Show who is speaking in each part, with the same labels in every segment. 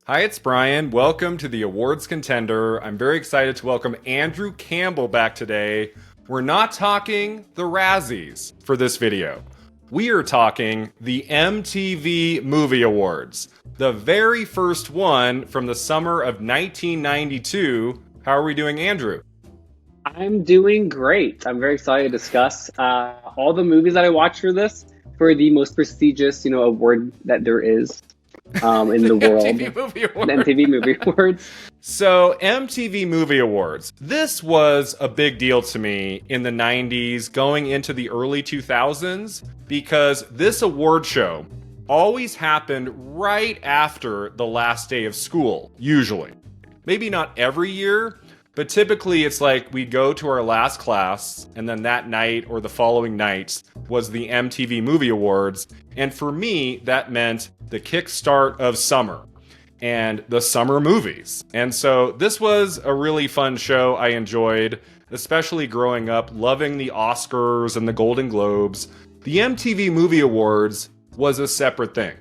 Speaker 1: Hi, it's Brian. Welcome to the awards contender. I'm very excited to welcome Andrew Campbell back today. We're not talking the Razzies for this video. We are talking the MTV Movie Awards, the very first one from the summer of 1992. How are we doing, Andrew?
Speaker 2: I'm doing great. I'm very excited to discuss all the movies that I watched for the most prestigious, award that there is in
Speaker 1: The
Speaker 2: the world,
Speaker 1: MTV Movie
Speaker 2: the
Speaker 1: Awards.
Speaker 2: MTV Movie Awards.
Speaker 1: So, MTV Movie Awards. This was a big deal to me in the 90s, going into the early 2000s, because this award show always happened right after the last day of school, usually. Maybe not every year, but typically it's like we'd go to our last class, and then that night or the following nights was the MTV Movie Awards. And for me, that meant the kickstart of summer and the summer movies. And so this was a really fun show I enjoyed, especially growing up, loving the Oscars and the Golden Globes. The MTV Movie Awards was a separate thing.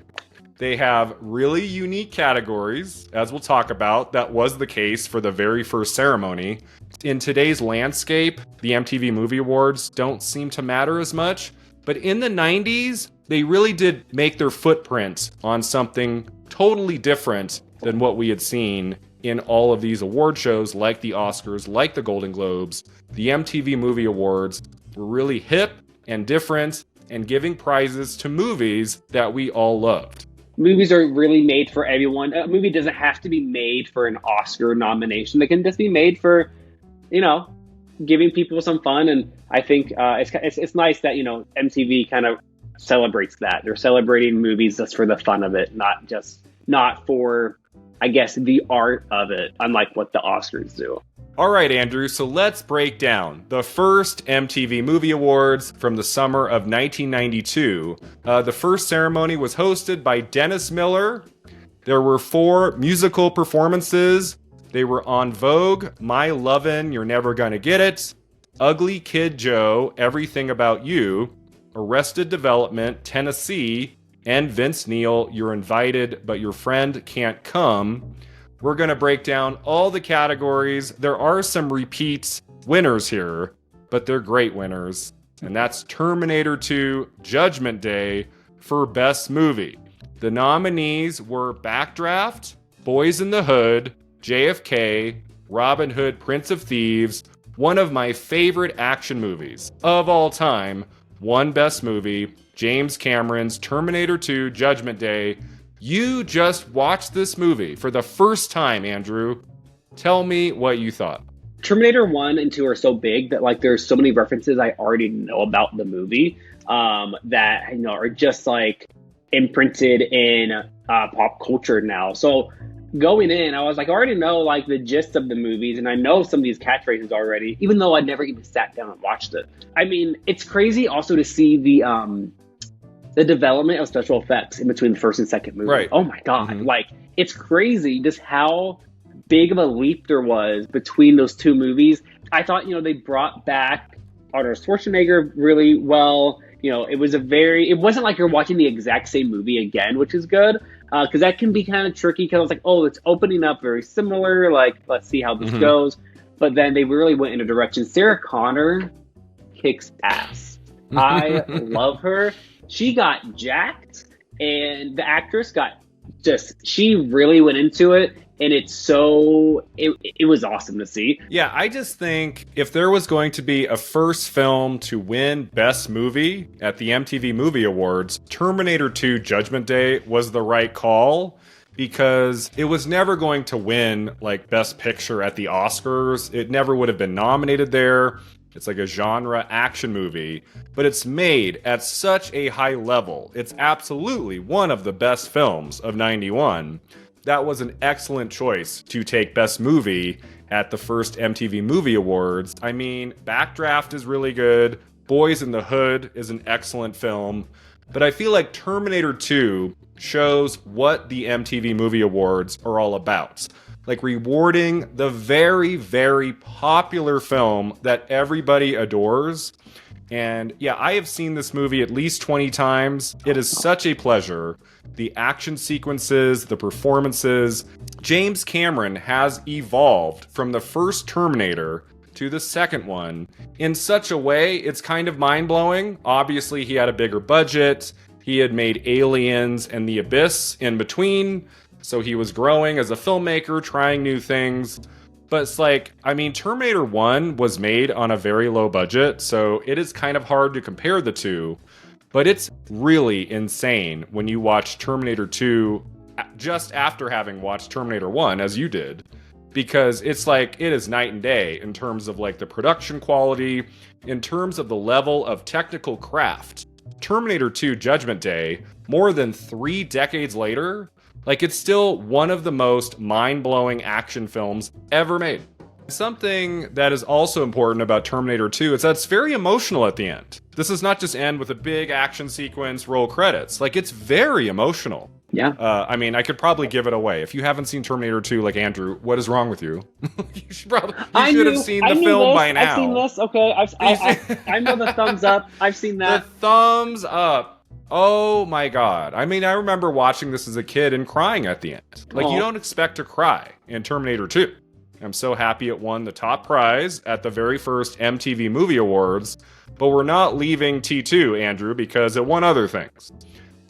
Speaker 1: They have really unique categories, as we'll talk about. That was the case for the very first ceremony. In today's landscape, the MTV Movie Awards don't seem to matter as much. But in the 90s, they really did make their footprint on something totally different than what we had seen in all of these award shows like the Oscars, like the Golden Globes. The MTV Movie Awards were really hip and different and giving prizes to movies that we all loved.
Speaker 2: Movies are really made for everyone. A movie doesn't have to be made for an Oscar nomination. They can just be made for, giving people some fun. And I think it's nice that MTV kind of celebrates that. They're celebrating movies just for the fun of it, not for, I guess, the art of it, unlike what the Oscars do.
Speaker 1: All right, Andrew, so let's break down the first MTV Movie Awards from the summer of 1992. The first ceremony was hosted by Dennis Miller. There were 4 musical performances. They were On Vogue, My Lovin', You're Never Gonna Get It, Ugly Kid Joe, Everything About You, Arrested Development, Tennessee, and Vince Neil, You're Invited, But Your Friend Can't Come. We're going to break down all the categories. There are some repeat winners here, but they're great winners. And that's Terminator 2, Judgment Day for Best Movie. The nominees were Backdraft, Boys in the Hood, JFK, Robin Hood, Prince of Thieves, one of my favorite action movies of all time, won Best Movie, James Cameron's Terminator 2, Judgment Day. You just watched this movie for the first time, Andrew. Tell me what you thought.
Speaker 2: Terminator 1 and 2 are so big that there's so many references I already know about the movie that are just imprinted in pop culture now. So going in, I was I already know the gist of the movies, and I know some of these catchphrases already, even though I never even sat down and watched it. I mean, it's crazy also to see the development of special effects in between the first and second movie.
Speaker 1: Right.
Speaker 2: Oh my God.
Speaker 1: Mm-hmm.
Speaker 2: It's crazy just how big of a leap there was between those two movies. I thought, they brought back Arnold Schwarzenegger really well. It wasn't like you're watching the exact same movie again, which is good. Because that can be kind of tricky because I was oh, it's opening up very similar. Let's see how this goes. But then they really went in a direction. Sarah Connor kicks ass. I love her. She got jacked, and the actress she really went into it, and it was awesome to see.
Speaker 1: Yeah, I just think if there was going to be a first film to win Best Movie at the MTV Movie Awards, Terminator 2 Judgment Day was the right call, because it was never going to win Best Picture at the Oscars. It never would have been nominated there. It's a genre action movie, but it's made at such a high level. It's absolutely one of the best films of 91. That was an excellent choice to take Best Movie at the first MTV Movie Awards. I mean, Backdraft is really good. Boys in the Hood is an excellent film. But I feel like Terminator 2 shows what the MTV Movie Awards are all about. Rewarding the very, very popular film that everybody adores And yeah, I have seen this movie at least 20 times. It is such a pleasure. The action sequences, the performances. James Cameron has evolved from the first Terminator to the second one in such a way it's kind of mind-blowing. Obviously, he had a bigger budget. He had made Aliens and The Abyss in between. So he was growing as a filmmaker, trying new things. But it's like, I mean, Terminator 1 was made on a very low budget, so it is kind of hard to compare the two. But it's really insane when you watch Terminator 2 just after having watched Terminator 1, as you did. Because it's like, it is night and day in terms of like the production quality, in terms of the level of technical craft. Terminator 2 Judgment Day, more than 3 decades later, like, it's still one of the most mind-blowing action films ever made. Something that is also important about Terminator 2 is that it's very emotional at the end. This does not just end with a big action sequence, roll credits. Like, it's very emotional.
Speaker 2: Yeah.
Speaker 1: I mean, I could probably give it away. If you haven't seen Terminator 2, like Andrew, what is wrong with you? You should have seen the film by now.
Speaker 2: I've seen this. Okay. I know the thumbs up. I've seen that.
Speaker 1: The thumbs up. Oh my god. I mean, I remember watching this as a kid and crying at the end. Like, you don't expect to cry in Terminator 2. I'm so happy it won the top prize at the very first MTV Movie Awards, but we're not leaving T2, Andrew, because it won other things.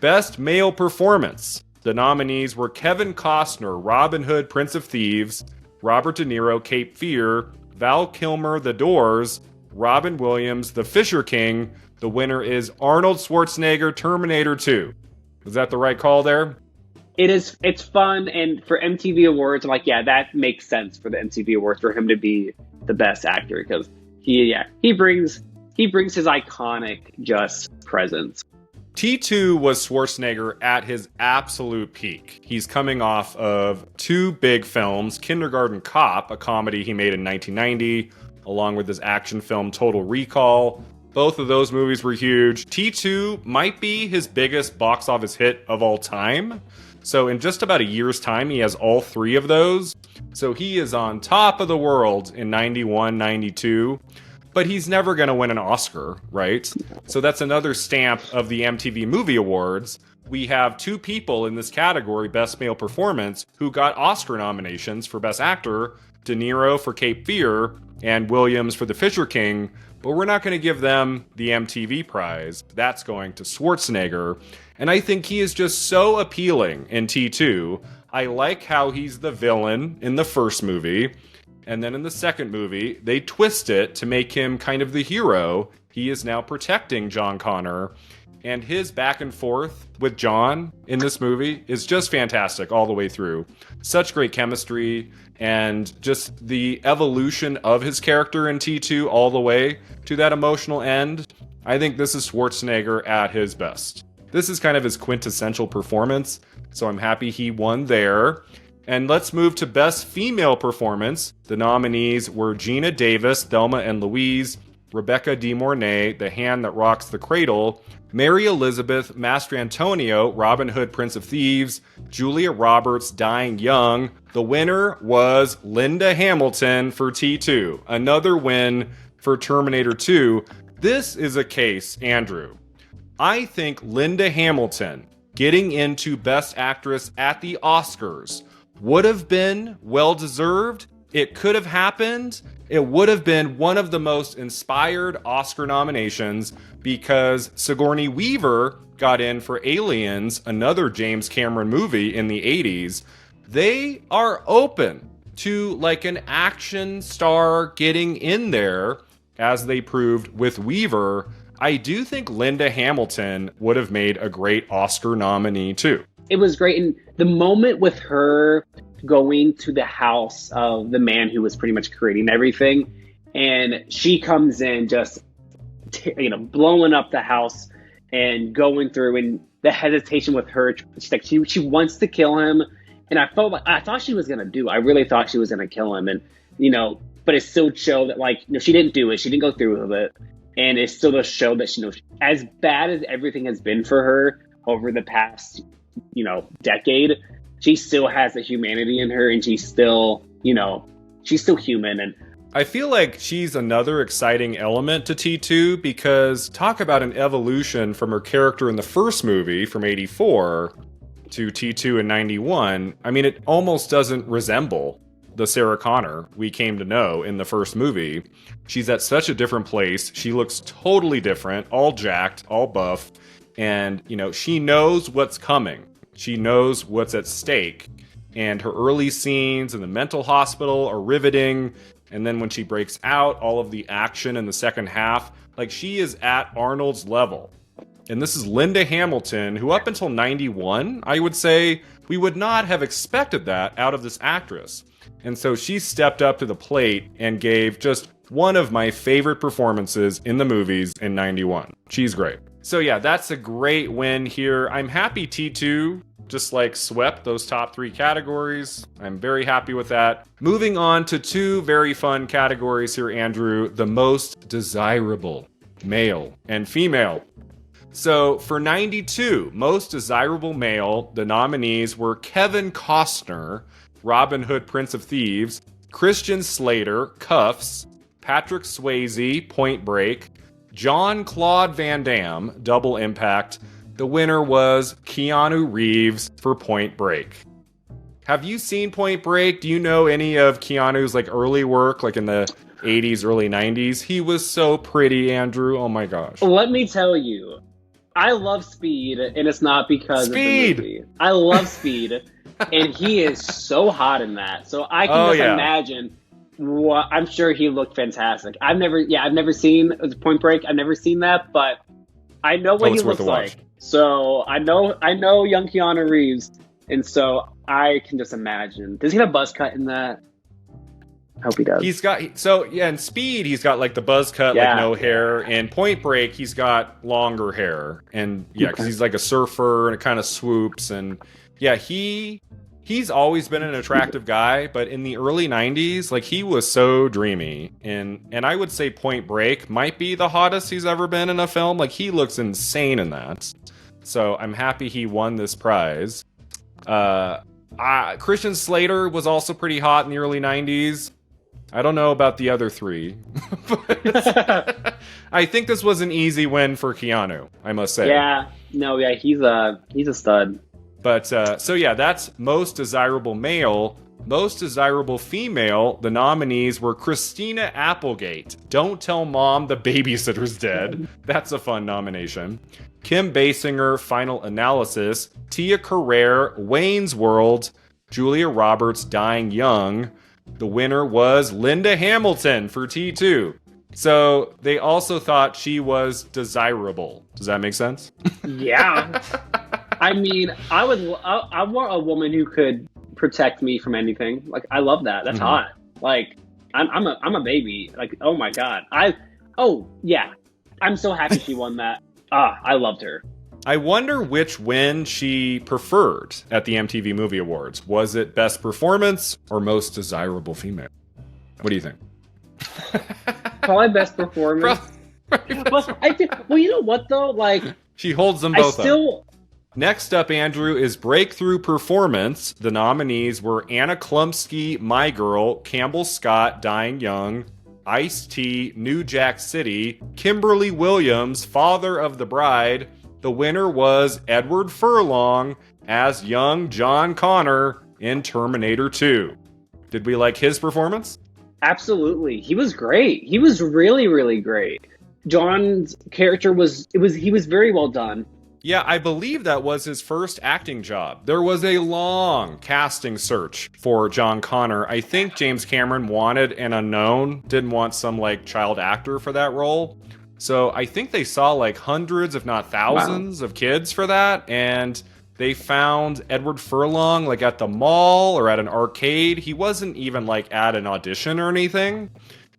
Speaker 1: Best Male Performance. The nominees were Kevin Costner, Robin Hood, Prince of Thieves, Robert De Niro, Cape Fear, Val Kilmer, The Doors, Robin Williams, The Fisher King. The winner is Arnold Schwarzenegger, Terminator 2. Is that the right call there?
Speaker 2: It is. It's fun, and for MTV Awards, I'm like, yeah, that makes sense for the MTV Awards for him to be the best actor, because he brings his iconic just presence.
Speaker 1: T2 was Schwarzenegger at his absolute peak. He's coming off of 2 big films, Kindergarten Cop, a comedy he made in 1990, along with his action film Total Recall. Both of those movies were huge. T2 might be his biggest box office hit of all time. So in just about a year's time, he has all 3 of those. So he is on top of the world in 91, 92. But he's never going to win an Oscar, right? So that's another stamp of the MTV Movie Awards. We have 2 people in this category, Best Male Performance, who got Oscar nominations for Best Actor. De Niro for Cape Fear and Williams for The Fisher King. But we're not going to give them the MTV prize. That's going to Schwarzenegger. And I think he is just so appealing in T2. I like how he's the villain in the first movie. And then in the second movie, they twist it to make him kind of the hero. He is now protecting John Connor. And his back and forth with John in this movie is just fantastic all the way through. Such great chemistry and just the evolution of his character in T2 all the way to that emotional end. I think this is Schwarzenegger at his best. This is kind of his quintessential performance, so I'm happy he won there. And let's move to Best Female Performance. The nominees were Gina Davis, Thelma and Louise, Rebecca De Mornay, The Hand That Rocks the Cradle, Mary Elizabeth Mastrantonio, Robin Hood, Prince of Thieves, Julia Roberts, Dying Young. The winner was Linda Hamilton for T2. Another win for Terminator 2. This is a case, Andrew. I think Linda Hamilton getting into Best Actress at the Oscars would have been well-deserved. It could have happened. It would have been one of the most inspired Oscar nominations because Sigourney Weaver got in for Aliens, another James Cameron movie in the 80s. They are open to like an action star getting in there, as they proved with Weaver. I do think Linda Hamilton would have made a great Oscar nominee too.
Speaker 2: It was great. And the moment with her going to the house of the man who was pretty much creating everything, and she comes in just, blowing up the house and going through, and the hesitation with her, she wants to kill him. And I thought she was going to do, I really thought she was going to kill him. And, but it still showed that she didn't do it. She didn't go through with it. And it still does show that, as bad as everything has been for her over the past, decade, she still has the humanity in her, and she's still, she's still human. And
Speaker 1: I feel like she's another exciting element to T2 because talk about an evolution from her character in the first movie from 84 to T2 in 91. I mean, it almost doesn't resemble the Sarah Connor we came to know in the first movie. She's at such a different place. She looks totally different, all jacked, all buff. And, you know, she knows what's coming. She knows what's at stake. And her early scenes in the mental hospital are riveting. And then when she breaks out, all of the action in the second half, like she is at Arnold's level. And this is Linda Hamilton, who up until 91, I would say, we would not have expected that out of this actress. And so she stepped up to the plate and gave just one of my favorite performances in the movies in 91. She's great. So yeah, that's a great win here. I'm happy T2 just like swept those top 3 categories. I'm very happy with that. Moving on to 2 very fun categories here, Andrew. The most desirable male and female. So for 92, most desirable male, the nominees were Kevin Costner, Robin Hood, Prince of Thieves, Christian Slater, Cuffs, Patrick Swayze, Point Break, Jean-Claude Van Damme, Double Impact. The winner was Keanu Reeves for Point Break. Have you seen Point Break? Do you know any of Keanu's like early work, like in the 80s, early 90s? He was so pretty, Andrew. Oh my gosh.
Speaker 2: Let me tell you, I love Speed, and it's not because of the movie. I love Speed, and he is so hot in that. So I can imagine. I'm sure he looked fantastic. I've never seen Point Break. I've never seen that, but I know what he looks like. So I know young Keanu Reeves, and so I can just imagine. Does he have a buzz cut in that? I hope he does. In Speed, he's got like the buzz cut, like no hair. In Point Break, he's got longer hair, and because he's like a surfer and it kind of swoops, and he's always been an attractive guy, but in the early 90s, like he was so dreamy, and I would say Point Break might be the hottest he's ever been in a film. Like he looks insane in that. So I'm happy he won this prize. Christian Slater was also pretty hot in the early 90s. I don't know about the other 3, but I think this was an easy win for Keanu, I must say. He's a stud.
Speaker 1: But that's most desirable male. Most desirable female, the nominees were Christina Applegate, Don't Tell Mom the Babysitter's Dead. That's a fun nomination. Kim Basinger, Final Analysis. Tia Carrere, Wayne's World. Julia Roberts, Dying Young. The winner was Linda Hamilton for T2. So they also thought she was desirable. Does that make sense? Yeah.
Speaker 2: I mean, I want a woman who could protect me from anything. Like, I love that. That's hot. Like, I'm a baby. Like, oh my God. I'm so happy she won that. I loved her.
Speaker 1: I wonder which win she preferred at the MTV Movie Awards. Was it Best Performance or Most Desirable Female? What do you think?
Speaker 2: Probably Best Performance. Well, you know what though? Like,
Speaker 1: she holds them both up. Next up, Andrew, is Breakthrough Performance. The nominees were Anna Klumsky, My Girl, Campbell Scott, Dying Young, Ice-T, New Jack City, Kimberly Williams, Father of the Bride. The winner was Edward Furlong as young John Connor in Terminator 2. Did we like his performance?
Speaker 2: Absolutely. He was great. He was really, really great. John's character was very well done.
Speaker 1: Yeah, I believe that was his first acting job. There was a long casting search for John Connor. I think James Cameron wanted an unknown, didn't want some like child actor for that role. So I think they saw like hundreds, if not thousands, of kids for that. And they found Edward Furlong like at the mall or at an arcade. He wasn't even like at an audition or anything.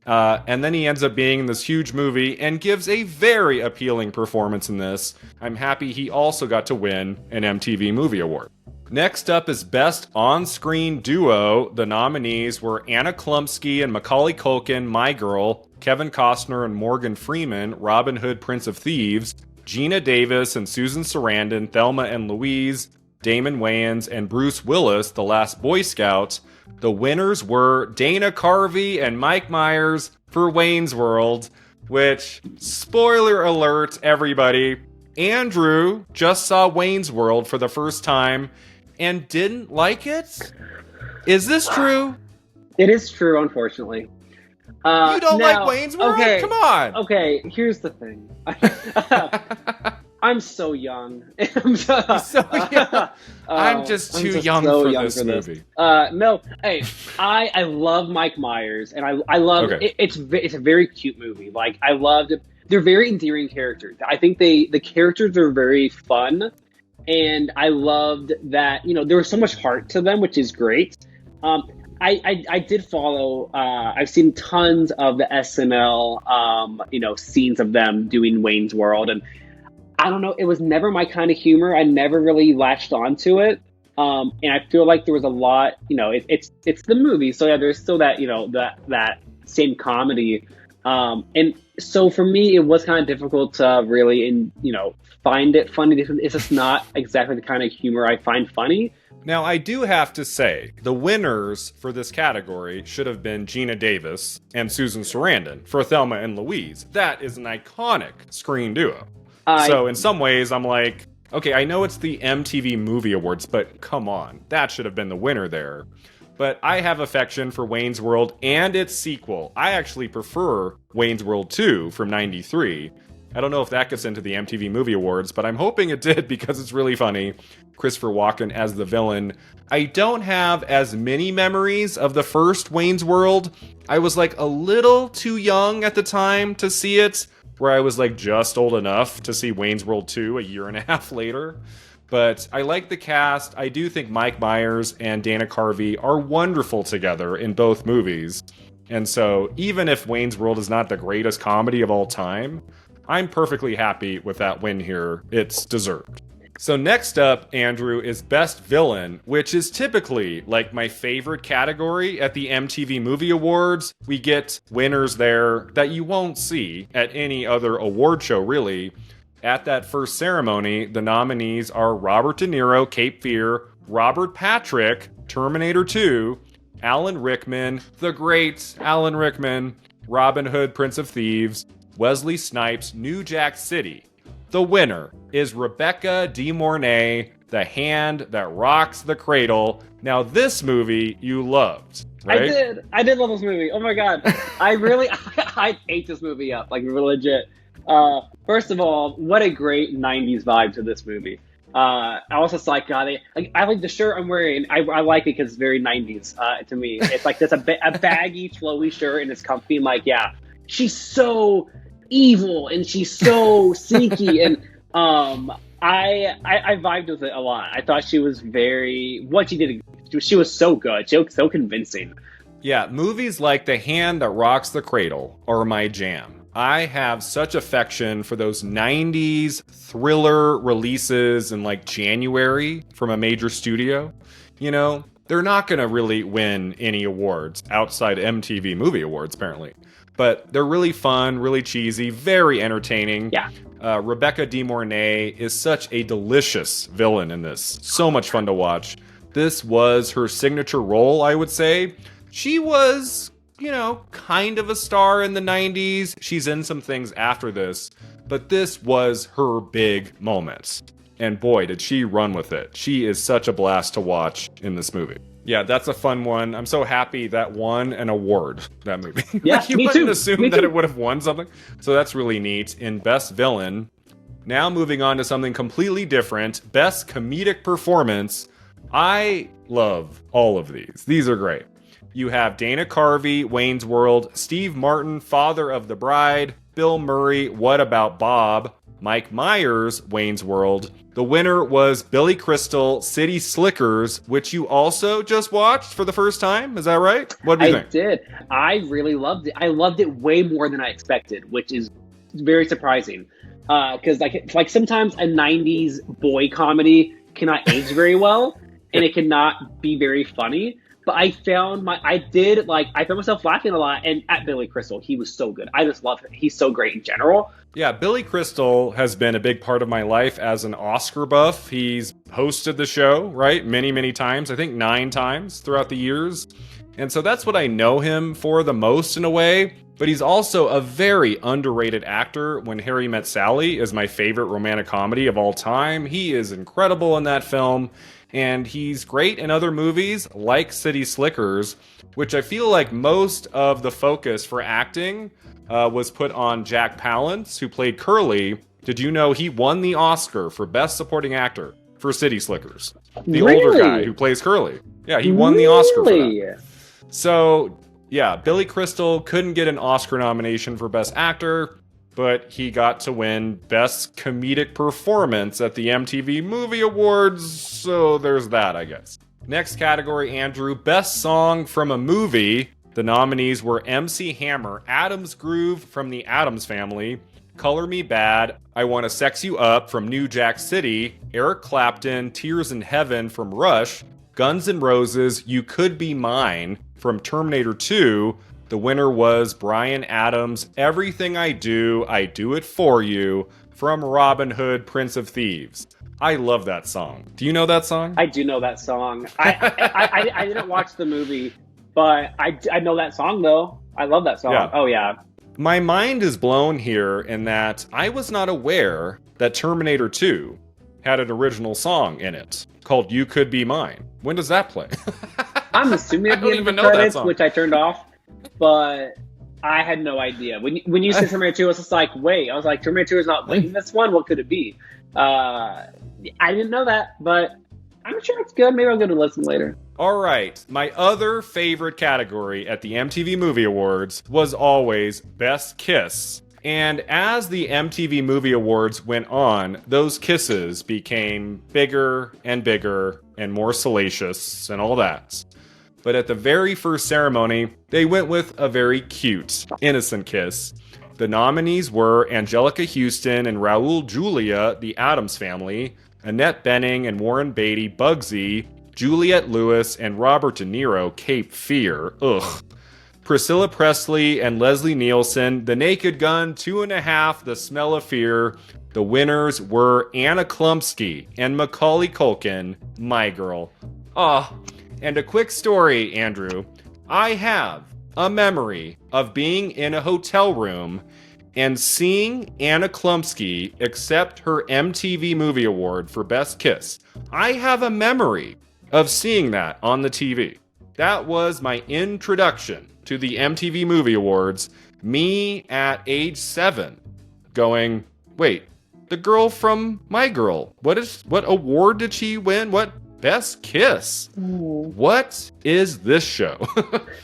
Speaker 1: And then he ends up being in this huge movie and gives a very appealing performance in this. I'm happy he also got to win an MTV Movie Award. Next up is Best On-Screen Duo. The nominees were Anna Klumsky and Macaulay Culkin, My Girl, Kevin Costner and Morgan Freeman, Robin Hood, Prince of Thieves, Gina Davis and Susan Sarandon, Thelma and Louise, Damon Wayans, and Bruce Willis, the last Boy Scout. The winners were Dana Carvey and Mike Myers for Wayne's World, which, spoiler alert, everybody, Andrew just saw Wayne's World for the first time and didn't like it? Is this true?
Speaker 2: It is true, unfortunately.
Speaker 1: You don't like Wayne's World?
Speaker 2: Okay,
Speaker 1: come on.
Speaker 2: Okay, here's the thing. I'm so young. I'm
Speaker 1: just too young for this movie.
Speaker 2: No, hey, I love Mike Myers, and I love
Speaker 1: Okay.
Speaker 2: it's a very cute movie. Like, I loved it. They're very endearing characters. I think the characters are very fun, and I loved that, you know, there was so much heart to them, which is great. I did follow. I've seen tons of the SNL, scenes of them doing Wayne's World, and I don't know. It was never my kind of humor. I never really latched onto it, and I feel like there was a lot. You know, it's the movie, so yeah, there's still that, you know, that same comedy, and so for me, it was kind of difficult to really, find it funny. It's just not exactly the kind of humor I find funny.
Speaker 1: Now, I do have to say, the winners for this category should have been Gina Davis and Susan Sarandon for Thelma and Louise. That is an iconic screen duo. So in some ways, I'm like, okay, I know it's the MTV Movie Awards, but come on, that should have been the winner there. But I have affection for Wayne's World and its sequel. I actually prefer Wayne's World 2 from '93. I don't know if that gets into the MTV Movie Awards, but I'm hoping it did because it's really funny. Christopher Walken as the villain. I don't have as many memories of the first Wayne's World. I was like a little too young at the time to see it, where I was like just old enough to see Wayne's World 2 a year and a half later. But I like the cast. I do think Mike Myers and Dana Carvey are wonderful together in both movies. And so even if Wayne's World is not the greatest comedy of all time, I'm perfectly happy with that win here. It's deserved. So next up, Andrew, is Best Villain, which is typically like my favorite category at the MTV Movie Awards. We get winners there that you won't see at any other award show, really. At that first ceremony, the nominees are Robert De Niro, Cape Fear, Robert Patrick, Terminator 2, Alan Rickman, the great Alan Rickman, Robin Hood, Prince of Thieves, Wesley Snipes, New Jack City. The winner is Rebecca De Mornay, The Hand That Rocks the Cradle. Now, this movie you loved, right?
Speaker 2: I did love this movie. Oh my god, I ate this movie up, like, legit. First of all, what a great '90s vibe to this movie. I also like, God, I like the shirt I'm wearing. I like it because it's very '90s to me. It's like this a baggy, flowy shirt, and it's comfy. I'm like, yeah, she's so evil and she's so sneaky, and I vibed with it a lot. I thought she was what she did. She was so good. She was so convincing.
Speaker 1: Yeah, movies like The Hand That Rocks the Cradle are my jam. I have such affection for those 90s thriller releases in like January from a major studio. You know, they're not going to really win any awards outside MTV Movie Awards, apparently. But they're really fun, really cheesy, very entertaining.
Speaker 2: Yeah.
Speaker 1: Rebecca De Mornay is such a delicious villain in this. So much fun to watch. This was her signature role, I would say. She was, kind of a star in the 90s. She's in some things after this, but this was her big moment. And boy, did she run with it. She is such a blast to watch in this movie. Yeah, that's a fun one. I'm so happy that won an award, that movie.
Speaker 2: Yeah,
Speaker 1: you wouldn't assume that it would have won something. So that's really neat. In Best Villain, now moving on to something completely different, Best Comedic Performance. I love all of these. These are great. You have Dana Carvey, Wayne's World, Steve Martin, Father of the Bride, Bill Murray, What About Bob, Mike Myers, Wayne's World. The winner was Billy Crystal, City Slickers, which you also just watched for the first time. Is that right? What do you think?
Speaker 2: I did. I really loved it. I loved it way more than I expected, which is very surprising. Because like sometimes a 90s boy comedy cannot age very well. and it cannot be very funny. But I found myself laughing a lot, and at Billy Crystal, he was so good. I just love him. He's so great in general.
Speaker 1: Yeah, Billy Crystal has been a big part of my life as an Oscar buff. He's hosted the show, right? Many, many times. I think 9 times throughout the years. And so that's what I know him for the most in a way. But he's also a very underrated actor. When Harry Met Sally is my favorite romantic comedy of all time. He is incredible in that film. And he's great in other movies like City Slickers, which I feel like most of the focus for acting was put on Jack Palance, who played Curly. Did you know he won the Oscar for Best Supporting Actor for City Slickers? The older guy who plays Curly. Yeah, he won the Oscar for that. So, yeah, Billy Crystal couldn't get an Oscar nomination for Best Actor, but he got to win Best Comedic Performance at the MTV Movie Awards, so there's that, I guess. Next category, Andrew, Best Song from a Movie. The nominees were MC Hammer, Adam's Groove from the Addams Family, Color Me Bad, I Wanna Sex You Up from New Jack City, Eric Clapton, Tears in Heaven from Rush, Guns N' Roses, You Could Be Mine from Terminator 2. The winner was Bryan Adams, Everything I Do It For You from Robin Hood, Prince of Thieves. I love that song. Do you know that song?
Speaker 2: I do know that song. I didn't watch the movie, but I know that song, though. I love that song. Yeah. Oh, yeah.
Speaker 1: My mind is blown here in that I was not aware that Terminator 2 had an original song in it called You Could Be Mine. When does that play?
Speaker 2: I'm assuming at the end of the credits, which I turned off, but I had no idea. When you said Terminator 2, I was just like, wait. I was like, Terminator 2 is not playing this one? What could it be? I didn't know that, but I'm sure it's good. Maybe I'll go to listen later.
Speaker 1: All right. My other favorite category at the MTV Movie Awards was always Best Kiss. And as the MTV Movie Awards went on, those kisses became bigger and bigger and more salacious and all that. But at the very first ceremony, they went with a very cute, innocent kiss. The nominees were Angelica Houston and Raul Julia, the Addams Family, Annette Bening and Warren Beatty, Bugsy, Juliette Lewis and Robert De Niro, Cape Fear, ugh. Priscilla Presley and Leslie Nielsen, The Naked Gun, 2.5, The Smell of Fear. The winners were Anna Klumsky and Macaulay Culkin, My Girl. And a quick story, Andrew. I have a memory of being in a hotel room and seeing Anna Klumsky accept her MTV Movie Award for Best Kiss. I have a memory of seeing that on the TV. That was my introduction to the MTV Movie Awards. Me at age 7 going, wait, the girl from My Girl, what award did she win? What Best Kiss? What is this show?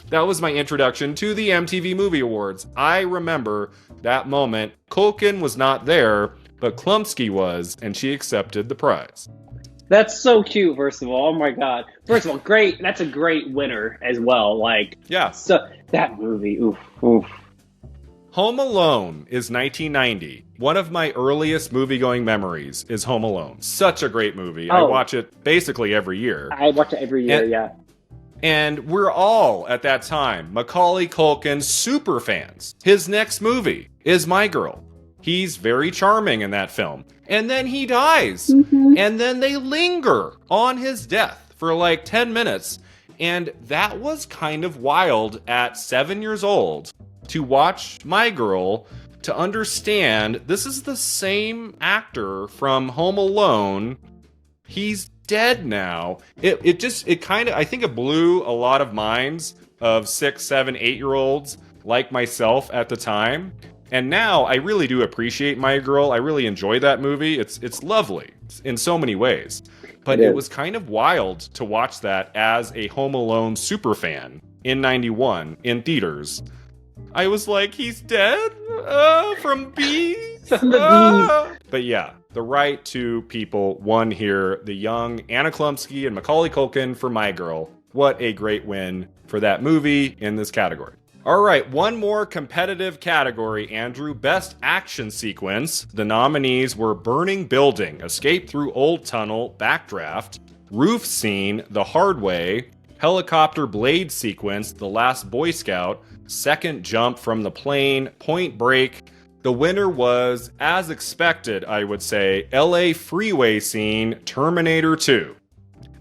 Speaker 1: That was my introduction to the MTV Movie Awards. I remember that moment. Culkin was not there, but Klumsky was, and she accepted the prize.
Speaker 2: That's so cute, first of all. Oh my god. First of all, great. That's a great winner as well. Like,
Speaker 1: yeah.
Speaker 2: So that movie, oof.
Speaker 1: Home Alone is 1990. One of my earliest movie-going memories is Home Alone. Such a great movie. I watch it basically every year.
Speaker 2: I watch it every year, yeah.
Speaker 1: And we're all, at that time, Macaulay Culkin super fans. His next movie is My Girl. He's very charming in that film. And then he dies. Mm-hmm. And then they linger on his death for like 10 minutes. And that was kind of wild at 7 years old to watch My Girl, to understand this is the same actor from Home Alone. He's dead now. It kind of, I think it blew a lot of minds of 6, 7, 8-year-olds like myself at the time. And now I really do appreciate My Girl. I really enjoy that movie. It's lovely in so many ways. But it was kind of wild to watch that as a Home Alone superfan in 91 in theaters. I was like, he's dead? From bees?
Speaker 2: From the bees.
Speaker 1: But yeah, the right two people won here. The young Anna Klumsky and Macaulay Culkin for My Girl. What a great win for that movie in this category. All right, one more competitive category, Andrew. Best Action Sequence. The nominees were Burning Building, Escape Through Old Tunnel, Backdraft, roof scene, The Hard Way, helicopter blade sequence, The Last Boy Scout, second jump from the plane, Point Break. The winner was, as expected, I would say, LA freeway scene, Terminator 2.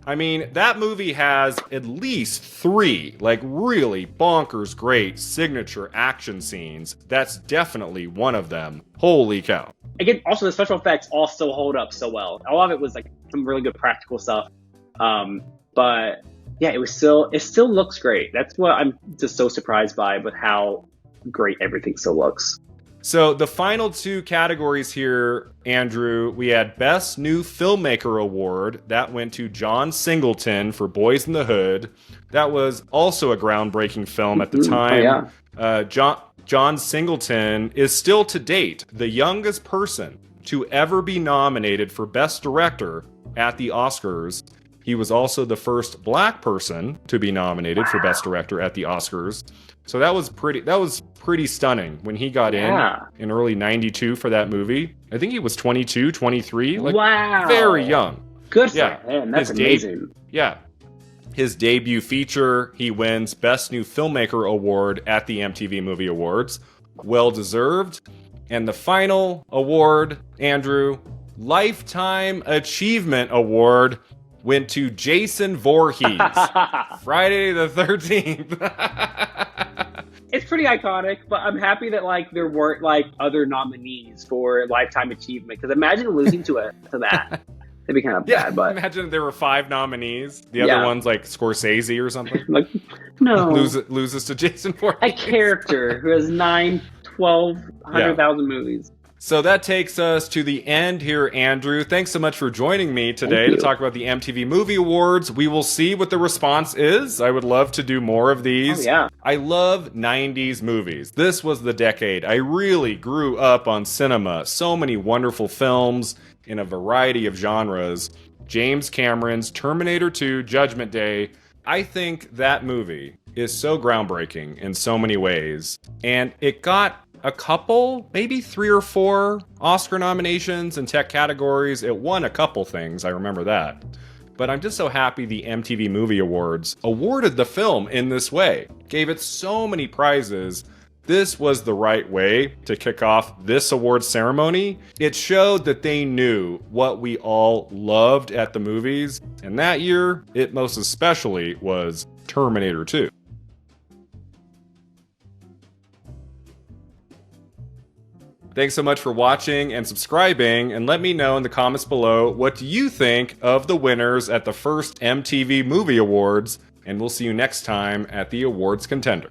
Speaker 1: I mean, that movie has at least 3, like, really bonkers great signature action scenes. That's definitely one of them. Holy cow.
Speaker 2: Again, also the special effects all still hold up so well. A lot of it was like some really good practical stuff. But yeah, it still looks great. That's what I'm just so surprised by, with how great everything still looks.
Speaker 1: So the final 2 categories here, Andrew, we had Best New Filmmaker Award. That went to John Singleton for Boys in the Hood. That was also a groundbreaking film at the time.
Speaker 2: Oh, yeah.
Speaker 1: John Singleton is still to date the youngest person to ever be nominated for Best Director at the Oscars. He was also the first black person to be nominated for Best Director at the Oscars. So that was pretty stunning when he got in early 92 for that movie. I think he was 22, 23, like very young.
Speaker 2: Good for him. That's amazing.
Speaker 1: His debut feature, he wins Best New Filmmaker Award at the MTV Movie Awards. Well deserved. And the final award, Andrew, Lifetime Achievement Award, went to Jason Voorhees. Friday the 13th.
Speaker 2: It's pretty iconic, but I'm happy that like there weren't like other nominees for Lifetime Achievement, because imagine losing to that. It'd be kind of bad, but
Speaker 1: imagine there were 5 nominees. The other one's like Scorsese or something.
Speaker 2: Like, no.
Speaker 1: Loses to Jason Voorhees.
Speaker 2: A character who has 9, 12, 100,000 movies.
Speaker 1: So that takes us to the end here, Andrew. Thanks so much for joining me today to talk about the MTV Movie Awards. We will see what the response is. I would love to do more of these.
Speaker 2: Oh, yeah.
Speaker 1: I love 90s movies. This was the decade. I really grew up on cinema. So many wonderful films in a variety of genres. James Cameron's Terminator 2, Judgment Day. I think that movie is so groundbreaking in so many ways. And it got a couple, maybe 3 or 4 Oscar nominations in tech categories. It won a couple things, I remember that. But I'm just so happy the MTV Movie Awards awarded the film in this way. Gave it so many prizes. This was the right way to kick off this awards ceremony. It showed that they knew what we all loved at the movies. And that year, it most especially was Terminator 2. Thanks so much for watching and subscribing, and let me know in the comments below what do you think of the winners at the first MTV Movie Awards, and we'll see you next time at the Awards Contender.